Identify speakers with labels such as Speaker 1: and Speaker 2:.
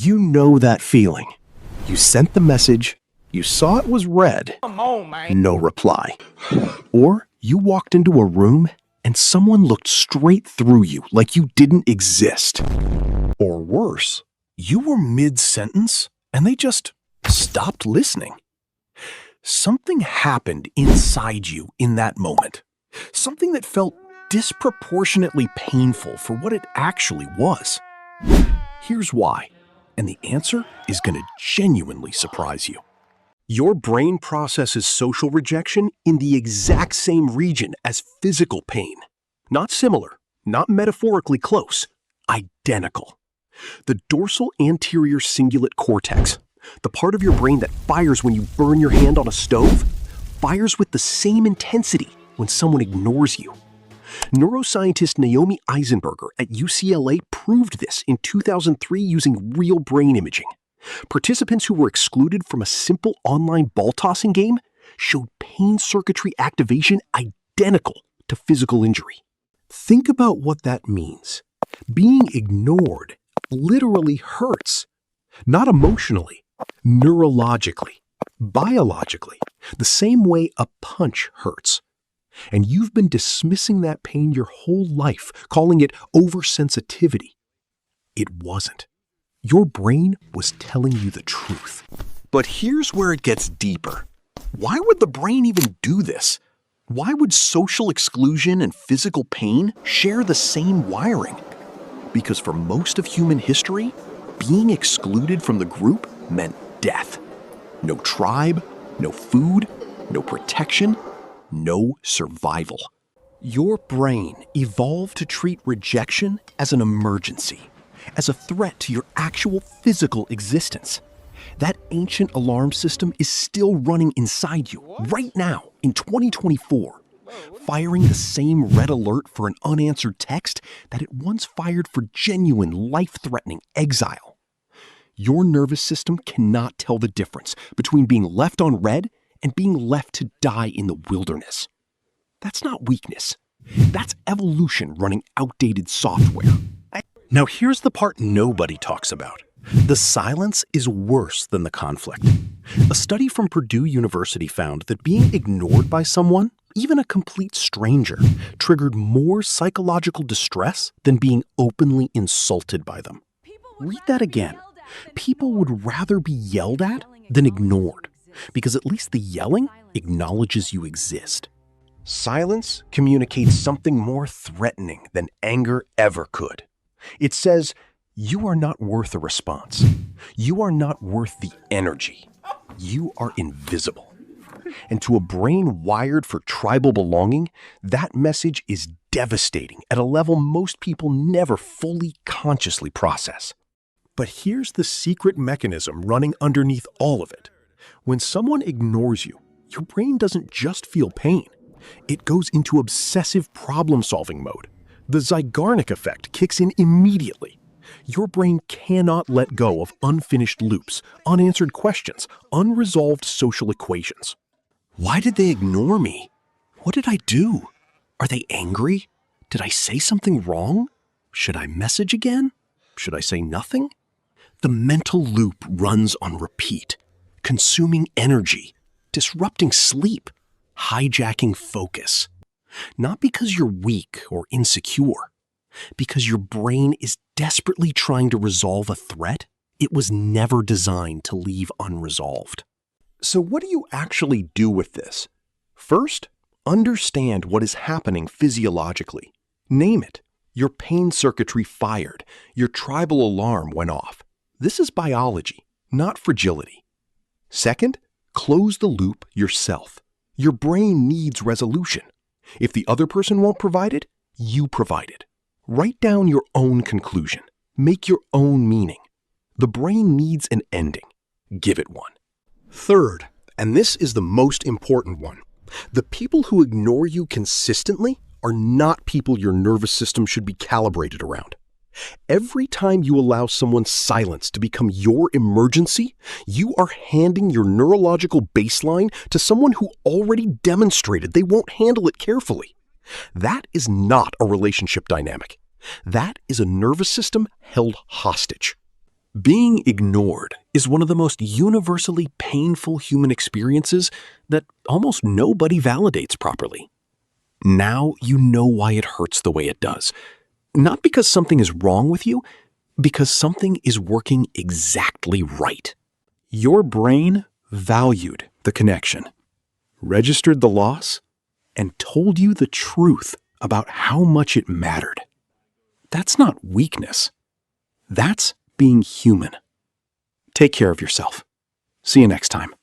Speaker 1: You know that feeling. You sent the message, you saw it was read, no reply. Or you walked into a room and someone looked straight through you like you didn't exist. Or worse, you were mid-sentence and they just stopped listening. Something happened inside you in that moment. Something that felt disproportionately painful for what it actually was. Here's why, and the answer is going to genuinely surprise you. Your brain processes social rejection in the exact same region as physical pain. Not similar, not metaphorically close, identical. The dorsal anterior cingulate cortex, the part of your brain that fires when you burn your hand on a stove, fires with the same intensity when someone ignores you. Neuroscientist Naomi Eisenberger at UCLA proved this in 2003 using real brain imaging. Participants who were excluded from a simple online ball tossing game showed pain circuitry activation identical to physical injury. Think about what that means. Being ignored literally hurts. Not emotionally, neurologically, biologically, the same way a punch hurts. And you've been dismissing that pain your whole life, calling it oversensitivity. It wasn't. Your brain was telling you the truth. But here's where it gets deeper. Why would the brain even do this? Why would social exclusion and physical pain share the same wiring? Because for most of human history, being excluded from the group meant death. No tribe, no food, no protection, no survival. Your brain evolved to treat rejection as an emergency, as a threat to your actual physical existence. That ancient alarm system is still running inside you right now in 2024, firing the same red alert for an unanswered text that it once fired for genuine life-threatening exile. Your nervous system cannot tell the difference between being left on red and being left to die in the wilderness. That's not weakness. That's evolution running outdated software. Now here's the part nobody talks about. The silence is worse than the conflict. A study from Purdue University found that being ignored by someone, even a complete stranger, triggered more psychological distress than being openly insulted by them. Read that again. People would rather be yelled at than ignored, because at least the yelling acknowledges you exist. Silence communicates something more threatening than anger ever could. It says, you are not worth a response. You are not worth the energy. You are invisible. And to a brain wired for tribal belonging, that message is devastating at a level most people never fully consciously process. But here's the secret mechanism running underneath all of it. When someone ignores you, your brain doesn't just feel pain. It goes into obsessive problem-solving mode. The Zeigarnik effect kicks in immediately. Your brain cannot let go of unfinished loops, unanswered questions, unresolved social equations. Why did they ignore me? What did I do? Are they angry? Did I say something wrong? Should I message again? Should I say nothing? The mental loop runs on repeat, consuming energy, disrupting sleep, hijacking focus. Not because you're weak or insecure, because your brain is desperately trying to resolve a threat it was never designed to leave unresolved. So what do you actually do with this? First, understand what is happening physiologically. Name it. Your pain circuitry fired. Your tribal alarm went off. This is biology, not fragility. Second, close the loop yourself. Your brain needs resolution. If the other person won't provide it, you provide it. Write down your own conclusion. Make your own meaning. The brain needs an ending. Give it one. Third, and this is the most important one, the people who ignore you consistently are not people your nervous system should be calibrated around. Every time you allow someone's silence to become your emergency, you are handing your neurological baseline to someone who already demonstrated they won't handle it carefully. That is not a relationship dynamic. That is a nervous system held hostage. Being ignored is one of the most universally painful human experiences that almost nobody validates properly. Now you know why it hurts the way it does. Not because something is wrong with you, because something is working exactly right. Your brain valued the connection, registered the loss, and told you the truth about how much it mattered. That's not weakness. That's being human. Take care of yourself. See you next time.